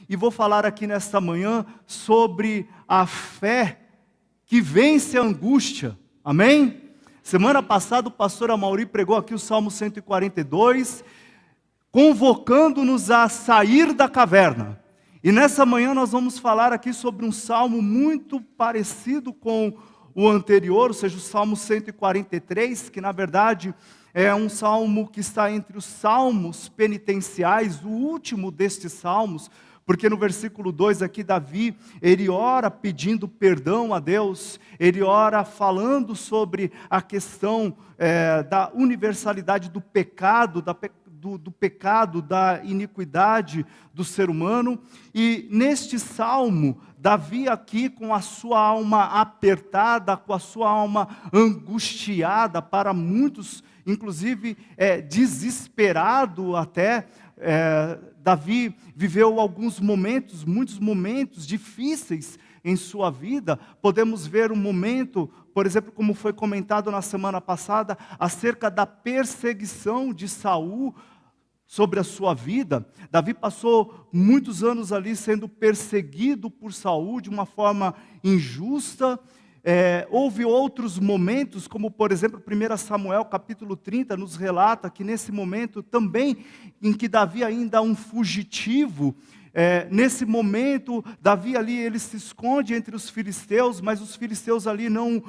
e vou falar aqui nesta manhã sobre a fé que vence a angústia. Amém? Semana passada o pastor Amaury pregou aqui o Salmo 142, convocando-nos a sair da caverna. E nessa manhã nós vamos falar aqui sobre um salmo muito parecido com o anterior, ou seja, o Salmo 143, que na verdade é um salmo que está entre os salmos penitenciais, o último destes salmos, porque no versículo 2 aqui, Davi, ele ora pedindo perdão a Deus, ele ora falando sobre a questão da universalidade do pecado, do pecado, da iniquidade do ser humano. E neste salmo, Davi aqui com a sua alma apertada, com a sua alma angustiada, para muitos, inclusive desesperado até, Davi viveu alguns momentos, muitos momentos difíceis em sua vida. Podemos ver um momento, por exemplo, como foi comentado na semana passada, acerca da perseguição de Saul sobre a sua vida. Davi passou muitos anos ali sendo perseguido por Saul de uma forma injusta. Houve outros momentos, como por exemplo, 1 Samuel capítulo 30, nos relata que nesse momento também, em que Davi ainda é um fugitivo, nesse momento, Davi ali, ele se esconde entre os filisteus, mas os filisteus ali não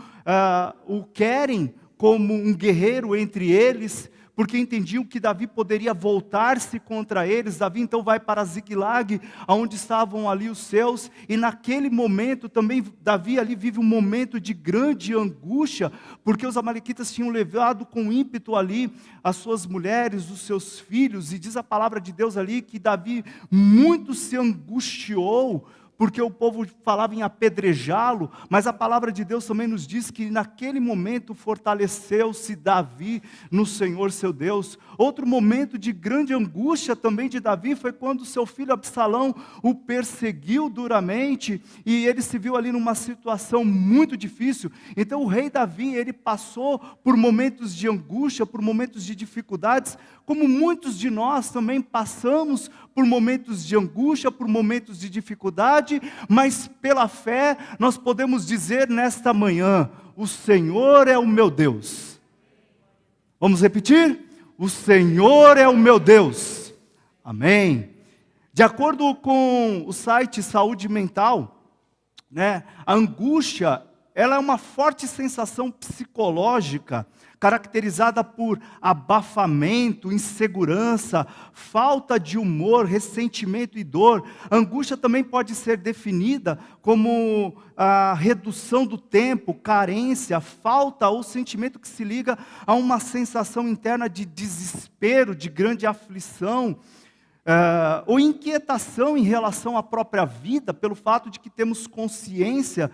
o querem como um guerreiro entre eles, porque entendiam que Davi poderia voltar-se contra eles. Davi então vai para Ziclag, onde estavam ali os seus, e naquele momento também Davi ali vive um momento de grande angústia, porque os amalequitas tinham levado com ímpeto ali as suas mulheres, os seus filhos, e diz a palavra de Deus ali que Davi muito se angustiou, porque o povo falava em apedrejá-lo, mas a palavra de Deus também nos diz que naquele momento fortaleceu-se Davi no Senhor seu Deus. Outro momento de grande angústia também de Davi foi quando seu filho Absalão o perseguiu duramente, e ele se viu ali numa situação muito difícil. Então o rei Davi, ele passou por momentos de angústia, por momentos de dificuldades, como muitos de nós também passamos por momentos de angústia, por momentos de dificuldade, mas pela fé nós podemos dizer nesta manhã: o Senhor é o meu Deus. Vamos repetir? O Senhor é o meu Deus. Amém. De acordo com o site Saúde Mental, a angústia, ela é uma forte sensação psicológica, caracterizada por abafamento, insegurança, falta de humor, ressentimento e dor. A angústia também pode ser definida como a redução do tempo, carência, falta ou sentimento que se liga a uma sensação interna de desespero, de grande aflição, ou inquietação em relação à própria vida, pelo fato de que temos consciência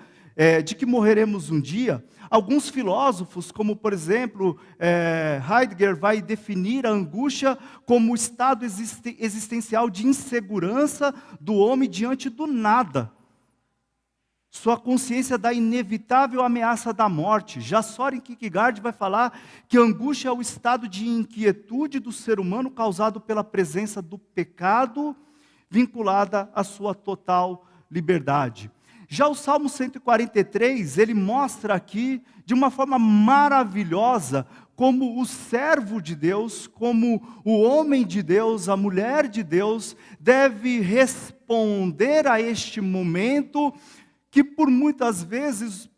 de que morreremos um dia. Alguns filósofos, como por exemplo Heidegger, vai definir a angústia como o estado existencial de insegurança do homem diante do nada. Sua consciência da inevitável ameaça da morte. Já Soren Kierkegaard vai falar que a angústia é o estado de inquietude do ser humano causado pela presença do pecado, vinculada à sua total liberdade. Já o Salmo 143, ele mostra aqui, de uma forma maravilhosa, como o servo de Deus, como o homem de Deus, a mulher de Deus, deve responder a este momento, que por muitas vezes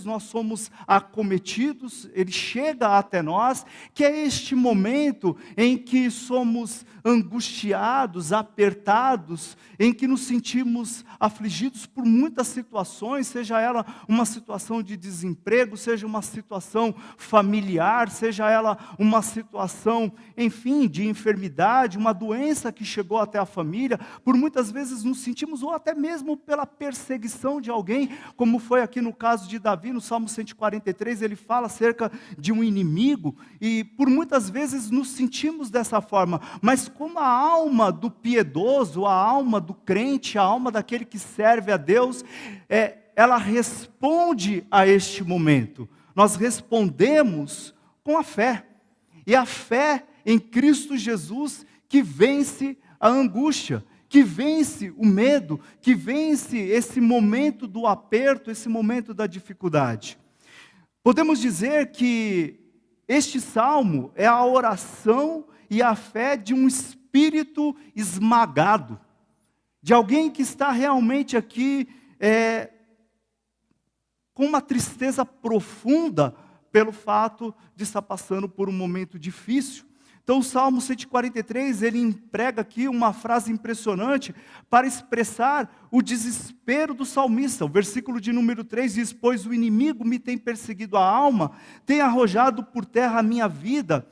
nós somos acometidos, ele chega até nós, que é este momento em que somos angustiados, apertados, em que nos sentimos afligidos por muitas situações, seja ela uma situação de desemprego, seja uma situação familiar, seja ela uma situação, enfim, de enfermidade, uma doença que chegou até a família. Por muitas vezes nos sentimos, ou até mesmo pela perseguição de alguém, como foi aqui no caso de Davi, no Salmo 143, ele fala acerca de um inimigo, e por muitas vezes nos sentimos dessa forma, mas como a alma do piedoso, a alma do crente, a alma daquele que serve a Deus, ela responde a este momento. Nós respondemos com a fé, e a fé em Cristo Jesus que vence a angústia, que vence o medo, que vence esse momento do aperto, esse momento da dificuldade. Podemos dizer que este salmo é a oração e a fé de um espírito esmagado, de alguém que está realmente aqui com uma tristeza profunda pelo fato de estar passando por um momento difícil. Então o Salmo 143, ele emprega aqui uma frase impressionante para expressar o desespero do salmista. O versículo de número 3 diz: pois o inimigo me tem perseguido a alma, tem arrojado por terra a minha vida,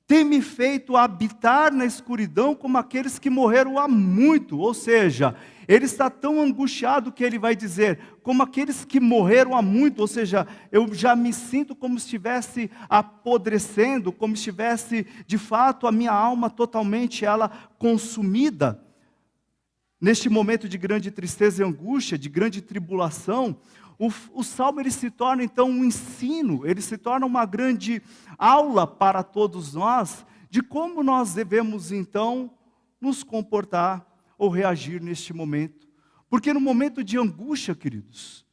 tem me feito habitar na escuridão como aqueles que morreram há muito. Ou seja, ele está tão angustiado que ele vai dizer, como aqueles que morreram há muito, ou seja, eu já me sinto como se estivesse apodrecendo, como se estivesse, de fato, a minha alma totalmente ela consumida. Neste momento de grande tristeza e angústia, de grande tribulação, o Salmo ele se torna então um ensino, ele se torna uma grande aula para todos nós, de como nós devemos então nos comportar ou reagir neste momento. Porque no momento de angústia, queridos,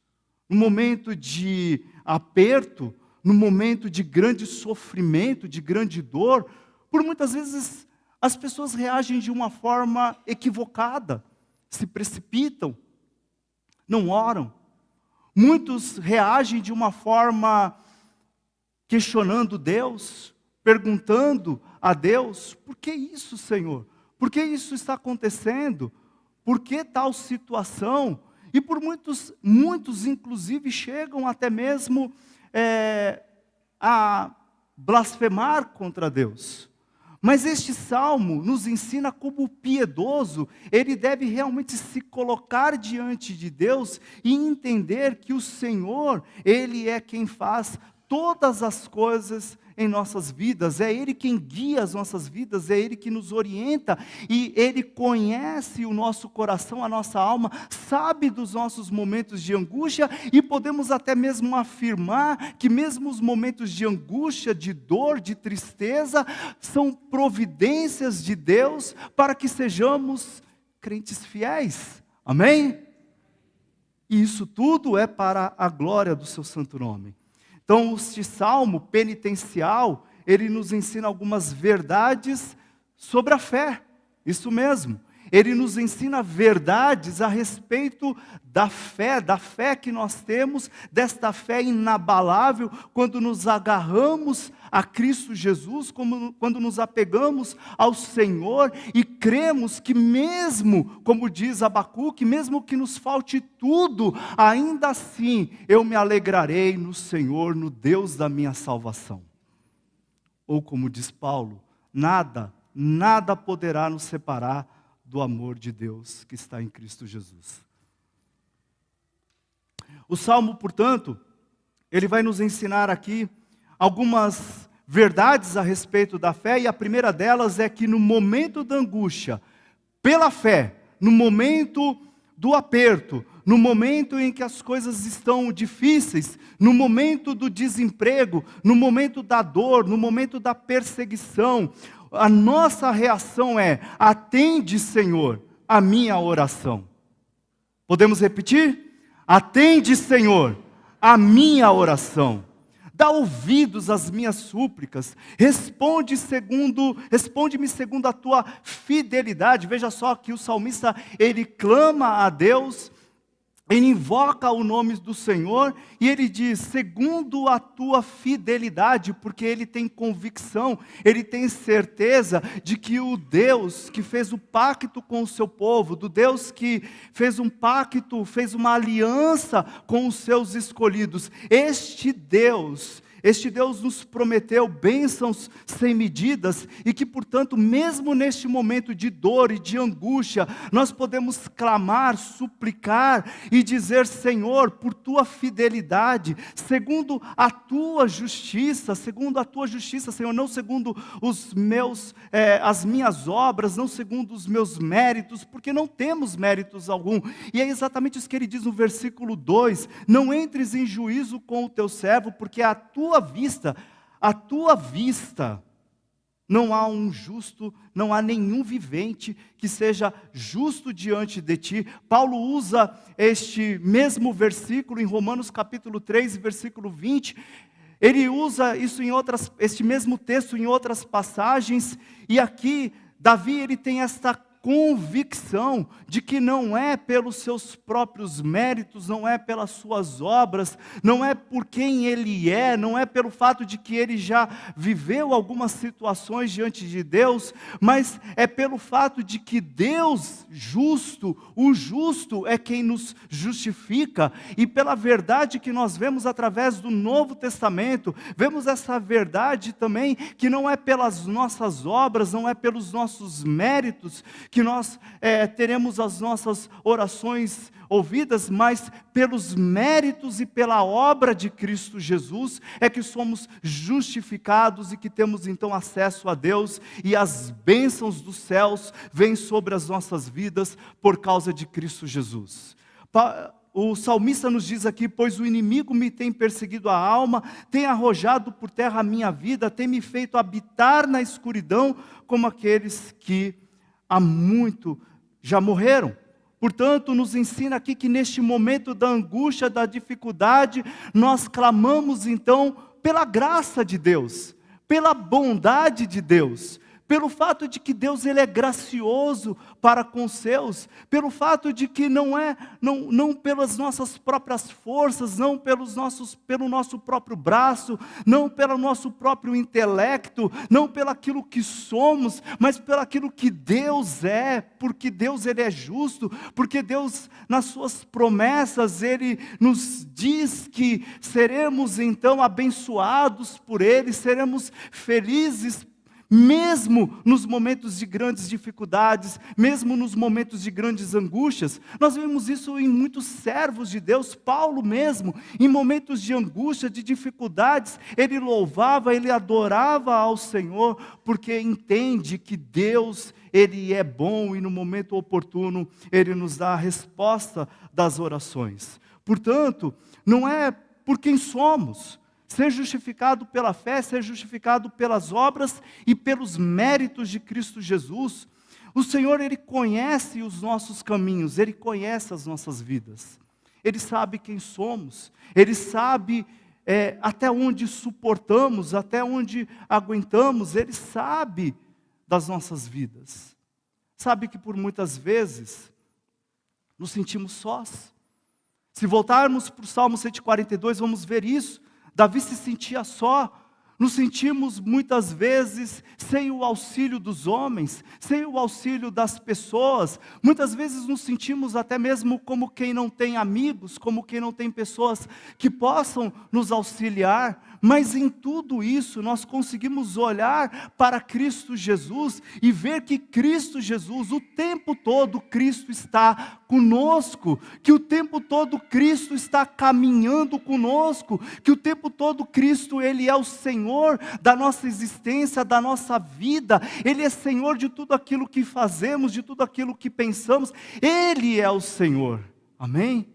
no momento de aperto, no momento de grande sofrimento, de grande dor, por muitas vezes as pessoas reagem de uma forma equivocada, se precipitam, não oram. Muitos reagem de uma forma questionando Deus, perguntando a Deus: por que isso, Senhor? Por que isso está acontecendo? Por que tal situação? E por muitos inclusive chegam até mesmo a blasfemar contra Deus. Mas este salmo nos ensina como o piedoso, ele deve realmente se colocar diante de Deus e entender que o Senhor, Ele é quem faz todas as coisas em nossas vidas, é Ele quem guia as nossas vidas, é Ele que nos orienta, e Ele conhece o nosso coração, a nossa alma, sabe dos nossos momentos de angústia, e podemos até mesmo afirmar que mesmo os momentos de angústia, de dor, de tristeza, são providências de Deus para que sejamos crentes fiéis, amém? E isso tudo é para a glória do seu santo nome. Então, este salmo penitencial, ele nos ensina algumas verdades sobre a fé, isso mesmo. Ele nos ensina verdades a respeito da fé que nós temos, desta fé inabalável, quando nos agarramos a Cristo Jesus, quando nos apegamos ao Senhor e cremos que mesmo, como diz Abacuque, mesmo que nos falte tudo, ainda assim eu me alegrarei no Senhor, no Deus da minha salvação. Ou como diz Paulo, nada poderá nos separar do amor de Deus que está em Cristo Jesus. O Salmo, portanto, ele vai nos ensinar aqui algumas verdades a respeito da fé, e a primeira delas é que no momento da angústia, pela fé, no momento do aperto, no momento em que as coisas estão difíceis, no momento do desemprego, no momento da dor, no momento da perseguição, a nossa reação é: atende, Senhor, a minha oração. Podemos repetir? Atende, Senhor, a oração. Dá ouvidos às minhas súplicas. Responde-me segundo a tua fidelidade. Veja só que o salmista, ele clama a Deus, ele invoca o nome do Senhor e ele diz, segundo a tua fidelidade, porque ele tem convicção, ele tem certeza de que o Deus que fez o pacto com o seu povo, do Deus que fez um pacto, fez uma aliança com os seus escolhidos, este Deus nos prometeu bênçãos sem medidas e que, portanto, mesmo neste momento de dor e de angústia, nós podemos clamar, suplicar e dizer, Senhor, por tua fidelidade, segundo a tua justiça, Senhor, não segundo as minhas obras, não segundo os meus méritos, porque não temos méritos algum. E é exatamente isso que ele diz no versículo 2, não entres em juízo com o teu servo, porque a tua vista não há um justo, não há nenhum vivente que seja justo diante de ti. Paulo usa este mesmo versículo em Romanos capítulo 3, versículo 20. Ele usa isso este mesmo texto em outras passagens, e aqui Davi ele tem esta convicção de que não é pelos seus próprios méritos, não é pelas suas obras, não é por quem ele é, não é pelo fato de que ele já viveu algumas situações diante de Deus, mas é pelo fato de que Deus justo, o justo é quem nos justifica, e pela verdade que nós vemos através do Novo Testamento, vemos essa verdade também, que não é pelas nossas obras, não é pelos nossos méritos, que nós teremos as nossas orações ouvidas, mas pelos méritos e pela obra de Cristo Jesus, é que somos justificados e que temos então acesso a Deus, e as bênçãos dos céus vêm sobre as nossas vidas por causa de Cristo Jesus. O salmista nos diz aqui: pois o inimigo me tem perseguido a alma, tem arrojado por terra a minha vida, tem me feito habitar na escuridão, como aqueles que há muito já morreram. Portanto, nos ensina aqui que neste momento da angústia, da dificuldade, nós clamamos então pela graça de Deus, pela bondade de Deus, pelo fato de que Deus ele é gracioso para com os seus, pelo fato de que não pelas nossas próprias forças, não pelo nosso próprio braço, não pelo nosso próprio intelecto, não pelo aquilo que somos, mas pelo aquilo que Deus é, porque Deus ele é justo, porque Deus nas suas promessas ele nos diz que seremos então abençoados por Ele, seremos felizes mesmo nos momentos de grandes dificuldades, mesmo nos momentos de grandes angústias. Nós vemos isso em muitos servos de Deus. Paulo mesmo, em momentos de angústia, de dificuldades, ele louvava, ele adorava ao Senhor, porque entende que Deus, Ele é bom, e no momento oportuno, Ele nos dá a resposta das orações. Portanto, não é por quem somos, ser justificado pela fé, ser justificado pelas obras e pelos méritos de Cristo Jesus. O Senhor, Ele conhece os nossos caminhos, Ele conhece as nossas vidas. Ele sabe quem somos, Ele sabe até onde suportamos, até onde aguentamos, Ele sabe das nossas vidas. Sabe que por muitas vezes nos sentimos sós. Se voltarmos para o Salmo 142, vamos ver isso. Davi se sentia só, nos sentimos muitas vezes sem o auxílio dos homens, sem o auxílio das pessoas, muitas vezes nos sentimos até mesmo como quem não tem amigos, como quem não tem pessoas que possam nos auxiliar, mas em tudo isso nós conseguimos olhar para Cristo Jesus e ver que Cristo Jesus, o tempo todo Cristo está conosco, que o tempo todo Cristo está caminhando conosco, que o tempo todo Cristo Ele é o Senhor da nossa existência, da nossa vida, Ele é Senhor de tudo aquilo que fazemos, de tudo aquilo que pensamos, Ele é o Senhor, amém?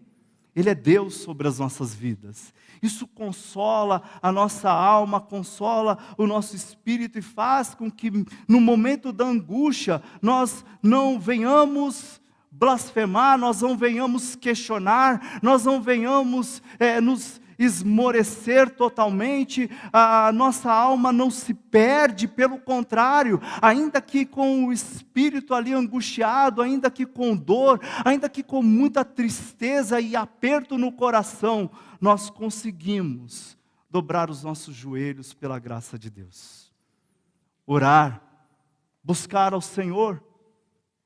Ele é Deus sobre as nossas vidas. Isso consola a nossa alma, consola o nosso espírito e faz com que no momento da angústia nós não venhamos blasfemar, nós não venhamos questionar, nós não venhamos nos esmorecer totalmente, a nossa alma não se perde, pelo contrário, ainda que com o espírito ali angustiado, ainda que com dor, ainda que com muita tristeza e aperto no coração, nós conseguimos dobrar os nossos joelhos pela graça de Deus. Orar, buscar ao Senhor,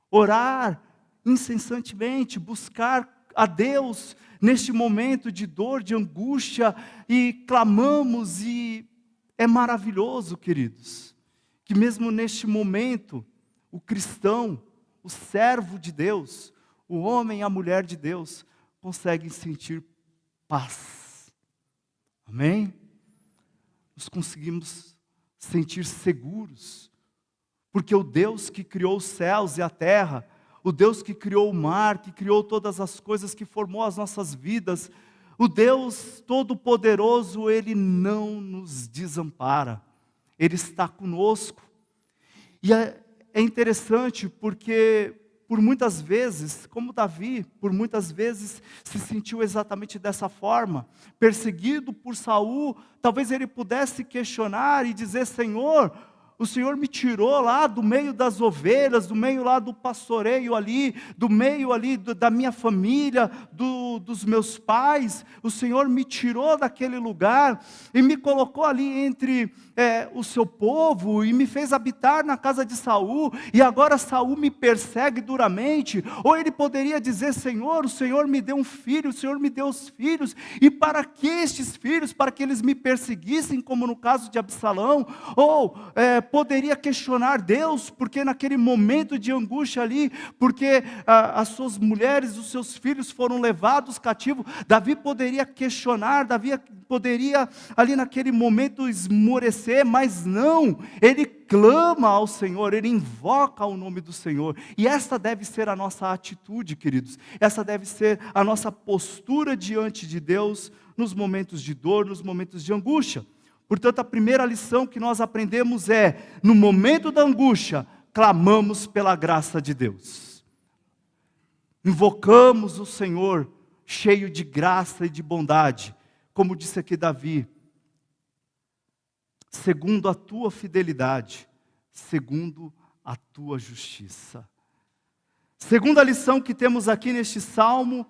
orar incessantemente, buscar a Deus neste momento de dor, de angústia, e clamamos, e é maravilhoso, queridos, que mesmo neste momento, o cristão, o servo de Deus, o homem e a mulher de Deus, conseguem sentir paz, amém? Nós conseguimos sentir seguros, porque o Deus que criou os céus e a terra, o Deus que criou o mar, que criou todas as coisas, que formou as nossas vidas, o Deus Todo-Poderoso, Ele não nos desampara, Ele está conosco, E é interessante porque, por muitas vezes, como Davi, por muitas vezes se sentiu exatamente dessa forma, perseguido por Saul, talvez ele pudesse questionar e dizer: Senhor, o Senhor me tirou lá do meio das ovelhas, do meio lá do pastoreio ali, do meio ali da minha família, dos meus pais. O Senhor me tirou daquele lugar e me colocou ali entre o seu povo e me fez habitar na casa de Saul, e agora Saul me persegue duramente. Ou ele poderia dizer: Senhor, o Senhor me deu um filho, o Senhor me deu os filhos, e para que estes filhos? Para que eles me perseguissem, como no caso de Absalão? Ou poderia questionar Deus, porque naquele momento de angústia ali, porque as suas mulheres, os seus filhos foram levados cativos. Davi poderia questionar, Davi poderia ali naquele momento esmorecer, mas não, ele clama ao Senhor, ele invoca o nome do Senhor. E essa deve ser a nossa atitude, queridos, essa deve ser a nossa postura diante de Deus, nos momentos de dor, nos momentos de angústia. Portanto, a primeira lição que nós aprendemos é: no momento da angústia, clamamos pela graça de Deus. Invocamos o Senhor, cheio de graça e de bondade, como disse aqui Davi, segundo a tua fidelidade, segundo a tua justiça. Segunda lição que temos aqui neste salmo,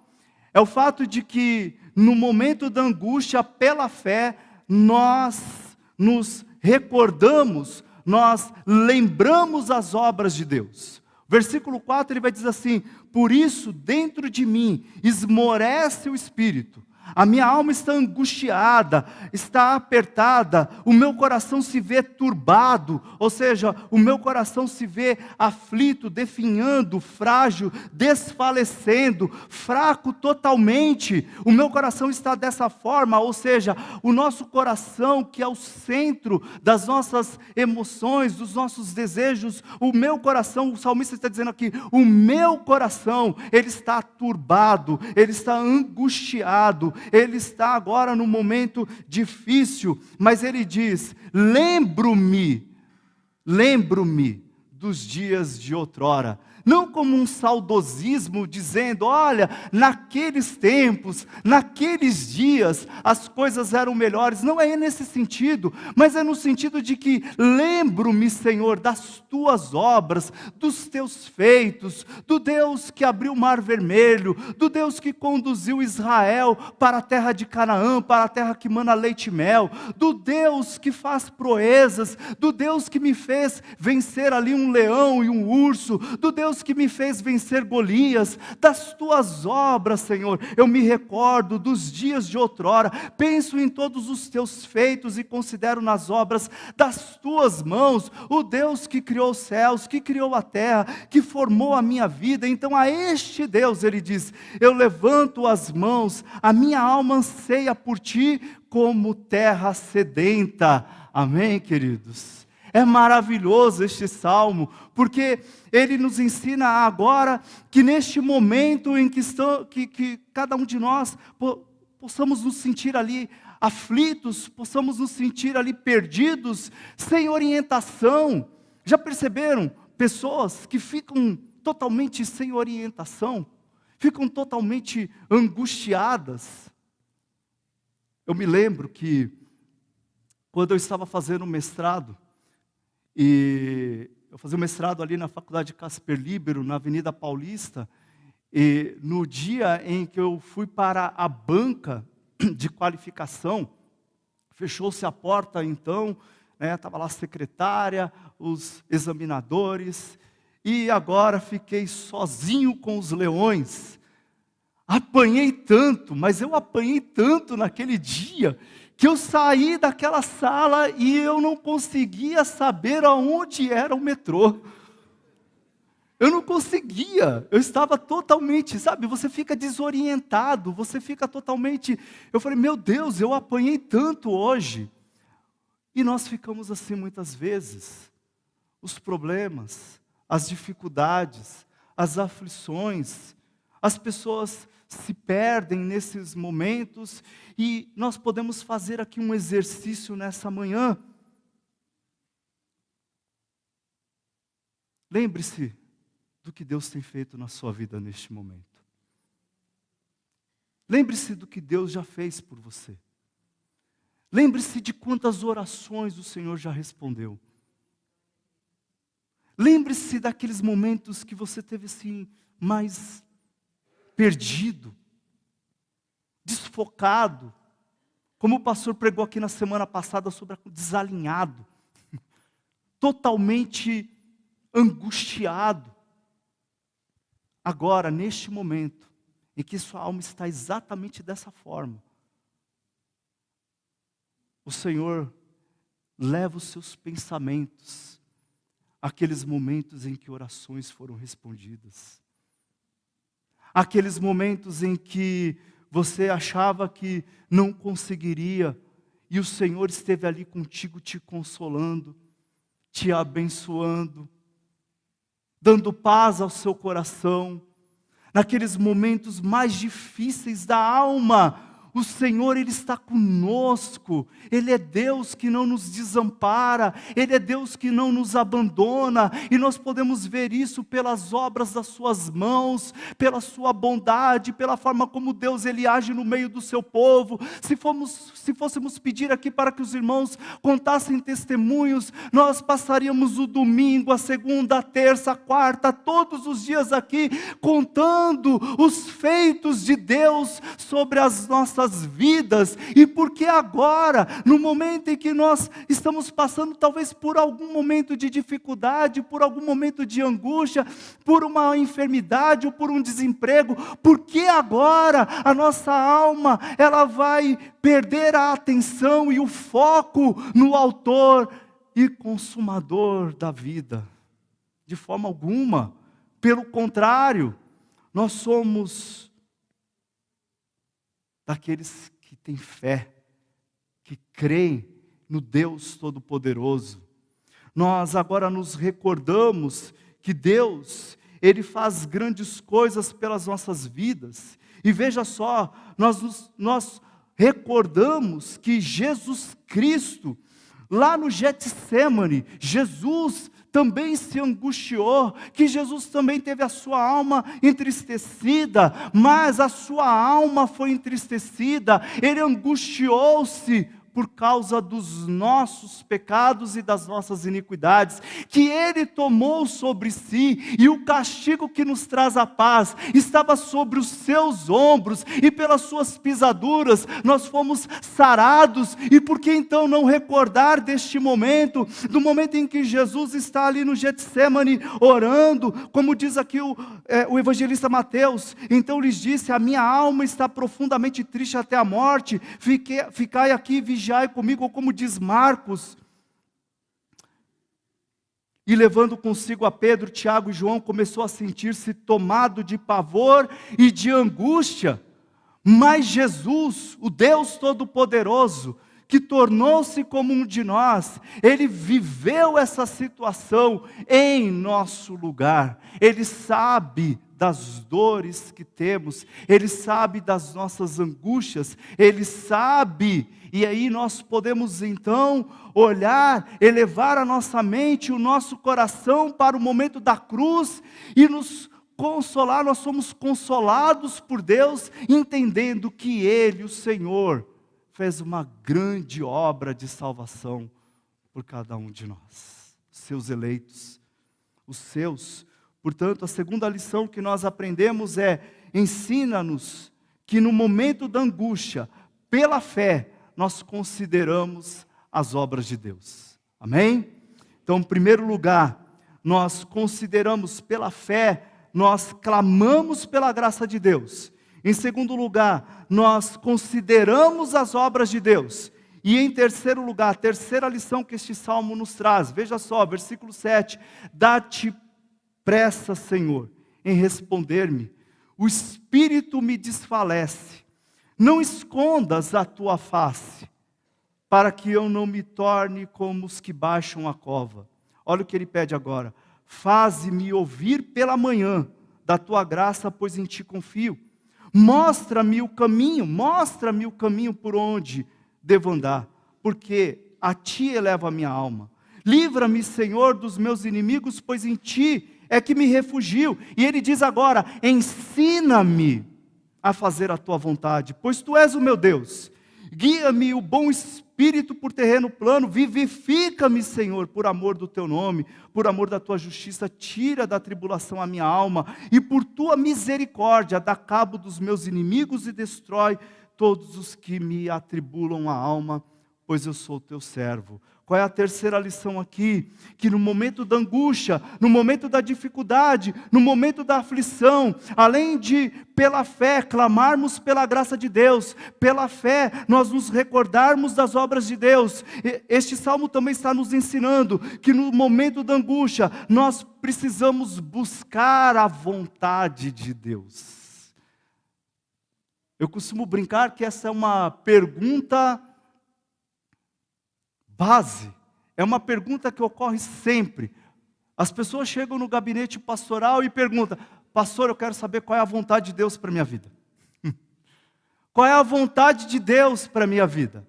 é o fato de que, no momento da angústia, pela fé, nós nos recordamos, nós lembramos as obras de Deus. Versículo 4, ele vai dizer assim: por isso dentro de mim esmorece o espírito, a minha alma está angustiada, está apertada, o meu coração se vê turbado, ou seja, o meu coração se vê aflito, definhando, frágil, desfalecendo, fraco totalmente. O meu coração está dessa forma, ou seja, o nosso coração, que é o centro das nossas emoções, dos nossos desejos, o meu coração, o salmista está dizendo aqui, o meu coração, ele está turbado, ele está angustiado, ele está agora num momento difícil, mas ele diz: lembro-me dos dias de outrora. Não como um saudosismo dizendo: olha, naqueles tempos, naqueles dias, as coisas eram melhores. Não é nesse sentido, mas é no sentido de que lembro-me, Senhor, das tuas obras, dos teus feitos, do Deus que abriu o mar vermelho, do Deus que conduziu Israel para a terra de Canaã, para a terra que mana leite e mel, do Deus que faz proezas, do Deus que me fez vencer ali um leão e um urso, do Deus que me fez vencer Golias. Das tuas obras, Senhor, eu me recordo dos dias de outrora, penso em todos os teus feitos e considero nas obras das tuas mãos, o Deus que criou os céus, que criou a terra, que formou a minha vida. Então a este Deus, ele diz: eu levanto as mãos, a minha alma anseia por ti como terra sedenta. Amém, queridos? É maravilhoso este salmo, porque ele nos ensina agora que neste momento em que cada um de nós possamos nos sentir ali aflitos, possamos nos sentir ali perdidos, sem orientação. Já perceberam pessoas que ficam totalmente sem orientação, ficam totalmente angustiadas? Eu me lembro que quando eu estava fazendo mestrado, e eu fazia o mestrado ali na Faculdade Casper Libero, na Avenida Paulista, e no dia em que eu fui para a banca de qualificação, fechou-se a porta então, estava lá a secretária, os examinadores, e agora fiquei sozinho com os leões. Apanhei tanto, mas eu apanhei tanto naquele dia, que eu saí daquela sala e eu não conseguia saber aonde era o metrô. Eu não conseguia, eu estava totalmente, sabe, você fica desorientado, você fica totalmente... Eu falei: meu Deus, eu apanhei tanto hoje. E nós ficamos assim muitas vezes. Os problemas, as dificuldades, as aflições, as pessoas se perdem nesses momentos, e nós podemos fazer aqui um exercício nessa manhã. lembre-se do que Deus tem feito na sua vida neste momento. Lembre-se do que Deus já fez por você. Lembre-se de quantas orações o Senhor já respondeu. Lembre-se daqueles momentos que você teve assim, mais perdido, desfocado, como o pastor pregou aqui na semana passada sobre desalinhado, totalmente angustiado. Agora, neste momento, em que sua alma está exatamente dessa forma, o Senhor leva os seus pensamentos àqueles momentos em que orações foram respondidas. Aqueles momentos em que você achava que não conseguiria, e o Senhor esteve ali contigo te consolando, te abençoando, dando paz ao seu coração. Naqueles momentos mais difíceis da alma, o Senhor, Ele está conosco. Ele é Deus que não nos desampara, Ele é Deus que não nos abandona, e nós podemos ver isso pelas obras das suas mãos, pela sua bondade, pela forma como Deus Ele age no meio do seu povo. Se fôssemos pedir aqui para que os irmãos contassem testemunhos, nós passaríamos o domingo, a segunda, a terça, a quarta, todos os dias aqui, contando os feitos de Deus sobre as nossas vidas. E porque agora, no momento em que nós estamos passando talvez por algum momento de dificuldade, por algum momento de angústia, por uma enfermidade ou por um desemprego, porque agora a nossa alma, ela vai perder a atenção e o foco no autor e consumador da vida? De forma alguma. Pelo contrário, nós somos daqueles que têm fé, que creem no Deus Todo-Poderoso. Nós agora nos recordamos que Deus, Ele faz grandes coisas pelas nossas vidas. E veja só, nós recordamos que Jesus Cristo, lá no Getsemane, Jesus também se angustiou, que Jesus também teve a sua alma entristecida, mas a sua alma foi entristecida, Ele angustiou-se por causa dos nossos pecados e das nossas iniquidades, que Ele tomou sobre si, e o castigo que nos traz a paz estava sobre os seus ombros, e pelas suas pisaduras nós fomos sarados. E por que então não recordar deste momento, do momento em que Jesus está ali no Getsemane orando, como diz aqui o evangelista Mateus: então lhes disse, a minha alma está profundamente triste até a morte, ficai aqui vigiai comigo, ou como diz Marcos. E levando consigo a Pedro, Tiago e João, começou a sentir-se tomado de pavor e de angústia. Mas Jesus, o Deus Todo-Poderoso, que tornou-se como um de nós, Ele viveu essa situação em nosso lugar. Ele sabe das dores que temos, Ele sabe das nossas angústias, Ele sabe. E aí nós podemos então olhar, elevar a nossa mente, o nosso coração para o momento da cruz e nos consolar. Nós somos consolados por Deus, entendendo que Ele, o Senhor, fez uma grande obra de salvação por cada um de nós, seus eleitos, os seus. Portanto, a segunda lição que nós aprendemos é: ensina-nos que no momento da angústia, pela fé, nós consideramos as obras de Deus. Amém? Então, em primeiro lugar, nós consideramos pela fé, nós clamamos pela graça de Deus. Em segundo lugar, nós consideramos as obras de Deus. E em terceiro lugar, a terceira lição que este salmo nos traz, veja só, versículo 7, dá-te pressa, Senhor, em responder-me, o espírito me desfalece. Não escondas a tua face, para que eu não me torne como os que baixam a cova. Olha o que ele pede agora: faze-me ouvir pela manhã da tua graça, pois em ti confio. Mostra-me o caminho por onde devo andar, porque a ti elevo a minha alma. Livra-me, Senhor, dos meus inimigos, pois em Ti é que me refugio. E ele diz agora: ensina-me a fazer a Tua vontade, pois Tu és o meu Deus. Guia-me o bom espírito por terreno plano, vivifica-me, Senhor, por amor do Teu nome, por amor da Tua justiça, tira da tribulação a minha alma, e por Tua misericórdia, dá cabo dos meus inimigos e destrói todos os que me atribulam a alma, pois eu sou Teu servo. Qual é a terceira lição aqui? Que no momento da angústia, no momento da dificuldade, no momento da aflição, além de, pela fé, clamarmos pela graça de Deus, pela fé, nós nos recordarmos das obras de Deus. Este salmo também está nos ensinando que no momento da angústia, nós precisamos buscar a vontade de Deus. Eu costumo brincar que essa é uma pergunta base, é uma pergunta que ocorre sempre. As pessoas chegam no gabinete pastoral e perguntam: pastor, eu quero saber qual é a vontade de Deus para a minha vida. Qual é a vontade de Deus para a minha vida?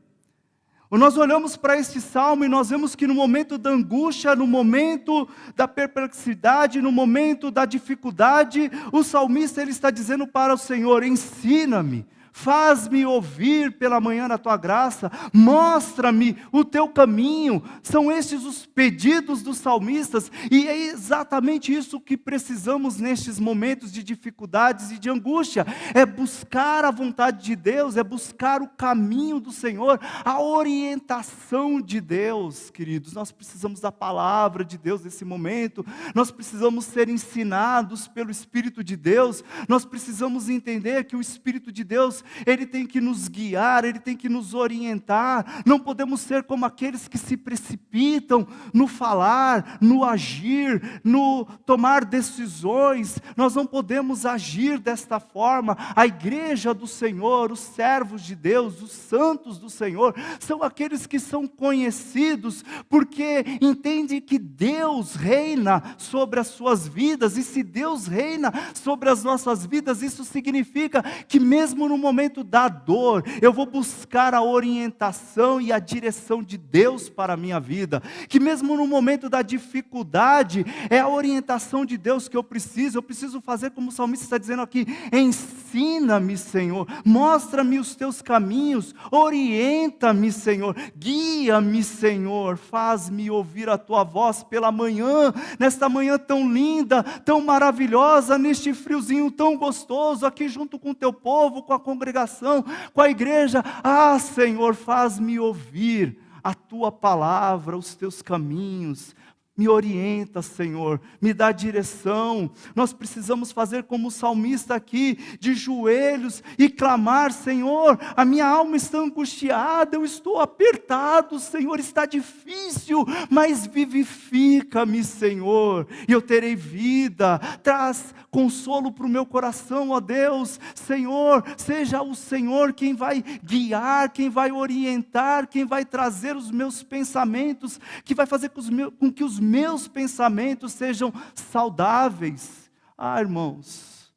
Nós olhamos para este salmo e nós vemos que no momento da angústia, no momento da perplexidade, no momento da dificuldade, o salmista ele está dizendo para o Senhor: ensina-me. Faz-me ouvir pela manhã na Tua graça, mostra-me o Teu caminho. São estes os pedidos dos salmistas, e é exatamente isso que precisamos nestes momentos de dificuldades e de angústia, é buscar a vontade de Deus, é buscar o caminho do Senhor, a orientação de Deus, queridos. Nós precisamos da palavra de Deus nesse momento, nós precisamos ser ensinados pelo Espírito de Deus, nós precisamos entender que o Espírito de Deus, Ele tem que nos guiar, Ele tem que nos orientar. Não podemos ser como aqueles que se precipitam no falar, no agir, no tomar decisões. Nós não podemos agir desta forma. A igreja do Senhor, os servos de Deus, os santos do Senhor, são aqueles que são conhecidos porque entendem que Deus reina sobre as suas vidas, e se Deus reina sobre as nossas vidas, isso significa que mesmo no momento da dor, eu vou buscar a orientação e a direção de Deus para a minha vida, que mesmo no momento da dificuldade, é a orientação de Deus que eu preciso fazer como o salmista está dizendo aqui: ensina-me, Senhor, mostra-me os Teus caminhos, orienta-me, Senhor, guia-me, Senhor, faz-me ouvir a Tua voz pela manhã, nesta manhã tão linda, tão maravilhosa, neste friozinho tão gostoso, aqui junto com o Teu povo, com a congregação, com a igreja. Ah, Senhor, faz-me ouvir a Tua palavra, os Teus caminhos. Me orienta, Senhor, me dá direção. Nós precisamos fazer como o salmista aqui, de joelhos, e clamar: Senhor, a minha alma está angustiada, eu estou apertado, Senhor, está difícil, mas vivifica-me, Senhor, e eu terei vida. Traz consolo para o meu coração, ó Deus. Senhor, seja o Senhor quem vai guiar, quem vai orientar, quem vai trazer os meus pensamentos, que vai fazer com que os meus pensamentos sejam saudáveis. Ah, irmãos,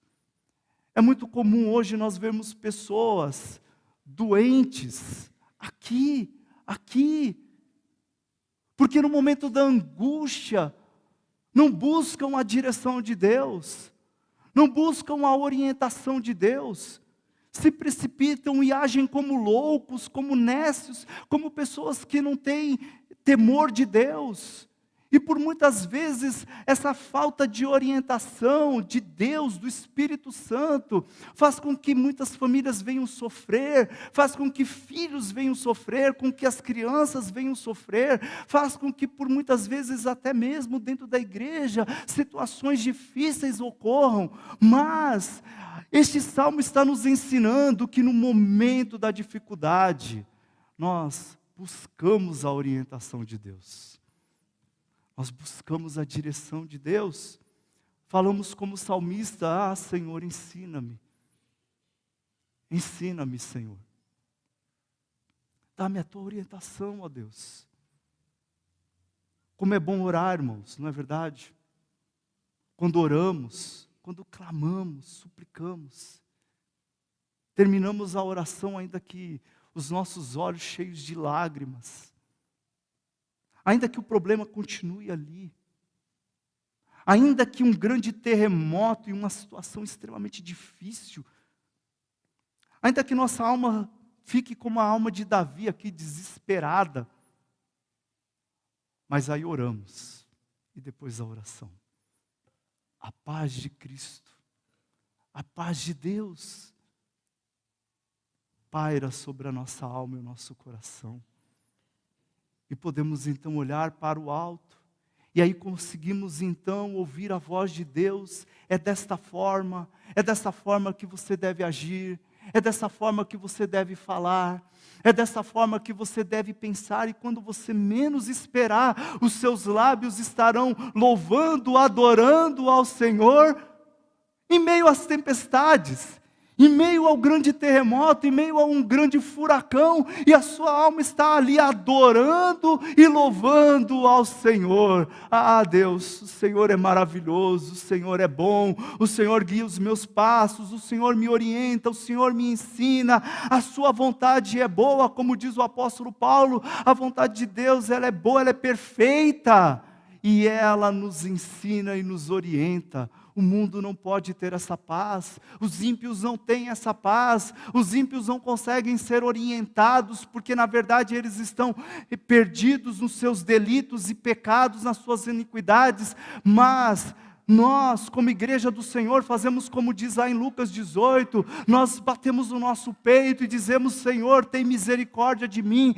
é muito comum hoje nós vermos pessoas doentes, aqui, porque no momento da angústia, não buscam a direção de Deus, não buscam a orientação de Deus, se precipitam e agem como loucos, como nécios, como pessoas que não têm temor de Deus. E por muitas vezes, essa falta de orientação de Deus, do Espírito Santo, faz com que muitas famílias venham sofrer, faz com que filhos venham sofrer, com que as crianças venham sofrer, faz com que por muitas vezes, até mesmo dentro da igreja, situações difíceis ocorram. Mas este salmo está nos ensinando que no momento da dificuldade, nós buscamos a orientação de Deus. Nós buscamos a direção de Deus. Falamos como salmista: ah, Senhor, ensina-me. Ensina-me, Senhor. Dá-me a Tua orientação, ó Deus. Como é bom orar, irmãos, não é verdade? Quando oramos, quando clamamos, suplicamos, terminamos a oração ainda que os nossos olhos cheios de lágrimas. ainda que o problema continue ali, ainda que um grande terremoto e uma situação extremamente difícil, ainda que nossa alma fique como a alma de Davi aqui, desesperada, mas aí oramos, e depois da oração, a paz de Cristo, a paz de Deus, paira sobre a nossa alma e o nosso coração. E podemos então olhar para o alto, e aí conseguimos então ouvir a voz de Deus. É desta forma que você deve agir, é dessa forma que você deve falar, é dessa forma que você deve pensar, e quando você menos esperar, os seus lábios estarão louvando, adorando ao Senhor, em meio às tempestades, em meio ao grande terremoto, em meio a um grande furacão, e a sua alma está ali adorando e louvando ao Senhor. Ah, Deus, o Senhor é maravilhoso, o Senhor é bom, o Senhor guia os meus passos, o Senhor me orienta, o Senhor me ensina, a sua vontade é boa, como diz o apóstolo Paulo, a vontade de Deus, ela é boa, ela é perfeita, e ela nos ensina e nos orienta. O mundo não pode ter essa paz, os ímpios não têm essa paz, os ímpios não conseguem ser orientados, porque na verdade eles estão perdidos nos seus delitos e pecados, nas suas iniquidades, mas nós, como igreja do Senhor, fazemos como diz lá em Lucas 18, nós batemos o nosso peito e dizemos: Senhor, tem misericórdia de mim,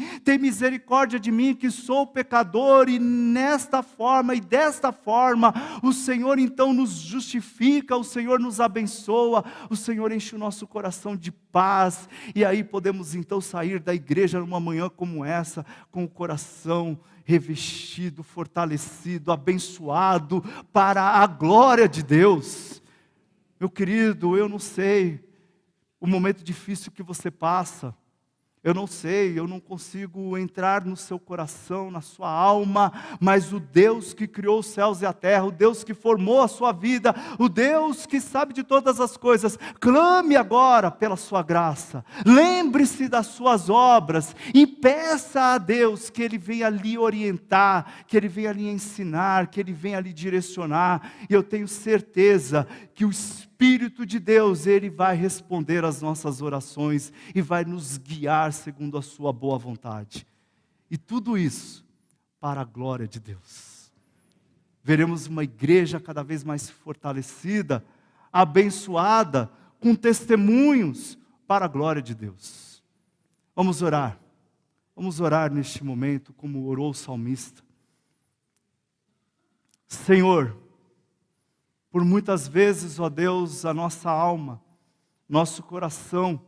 que sou pecador, e nesta forma e desta forma, o Senhor então nos justifica, o Senhor nos abençoa, o Senhor enche o nosso coração de paz, e aí podemos então sair da igreja numa manhã como essa, com o coração revestido, fortalecido, abençoado, para a glória de Deus. Meu querido, eu não sei o momento difícil que você passa, eu não sei, eu não consigo entrar no seu coração, na sua alma, mas o Deus que criou os céus e a terra, o Deus que formou a sua vida, o Deus que sabe de todas as coisas, clame agora pela sua graça, lembre-se das suas obras, e peça a Deus que Ele venha lhe orientar, que Ele venha lhe ensinar, que Ele venha lhe direcionar, e eu tenho certeza que o Espírito de Deus, Ele vai responder às nossas orações e vai nos guiar segundo a sua boa vontade. E tudo isso para a glória de Deus. Veremos uma igreja cada vez mais fortalecida, abençoada, com testemunhos para a glória de Deus. Vamos orar neste momento como orou o salmista. Senhor, por muitas vezes, ó Deus, a nossa alma, nosso coração,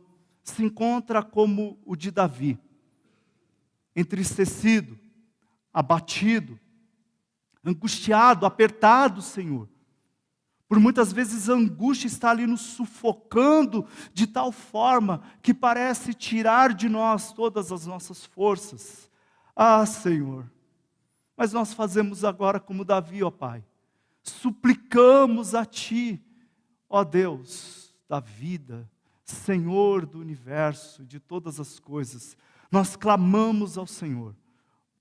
se encontra como o de Davi, entristecido, abatido, angustiado, apertado, Senhor. Por muitas vezes a angústia está ali nos sufocando de tal forma que parece tirar de nós todas as nossas forças. Ah, Senhor, mas nós fazemos agora como Davi, ó Pai. Suplicamos a Ti, ó Deus da vida, Senhor do universo, de todas as coisas. Nós clamamos ao Senhor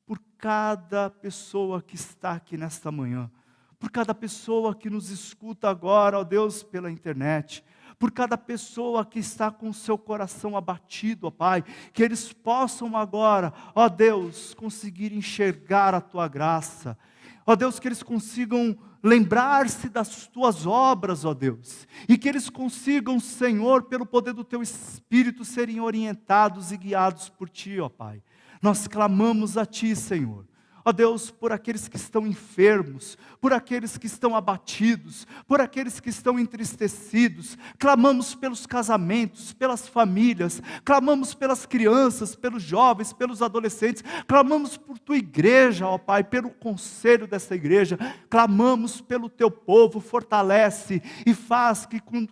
por cada pessoa que está aqui nesta manhã, por cada pessoa que nos escuta agora, ó Deus, pela internet, por cada pessoa que está com o seu coração abatido, ó Pai, que eles possam agora, ó Deus, conseguir enxergar a Tua graça, ó Deus, que eles consigam lembrar-se das Tuas obras, ó Deus, e que eles consigam, Senhor, pelo poder do Teu Espírito, serem orientados e guiados por Ti, ó Pai. Nós clamamos a Ti, Senhor. Ó Deus, por aqueles que estão enfermos, por aqueles que estão abatidos, por aqueles que estão entristecidos, clamamos pelos casamentos, pelas famílias, clamamos pelas crianças, pelos jovens, pelos adolescentes, clamamos por Tua igreja, ó Pai, pelo conselho dessa igreja, clamamos pelo Teu povo, fortalece e faz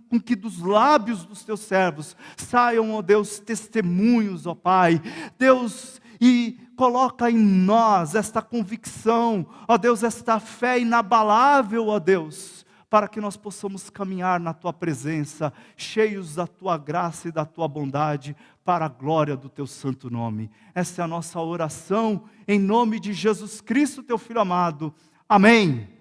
com que dos lábios dos Teus servos saiam, ó Deus, testemunhos, ó Pai, Deus, e coloca em nós esta convicção, ó Deus, esta fé inabalável, ó Deus, para que nós possamos caminhar na Tua presença, cheios da Tua graça e da Tua bondade, para a glória do Teu santo nome. Essa é a nossa oração, em nome de Jesus Cristo, Teu Filho amado. Amém.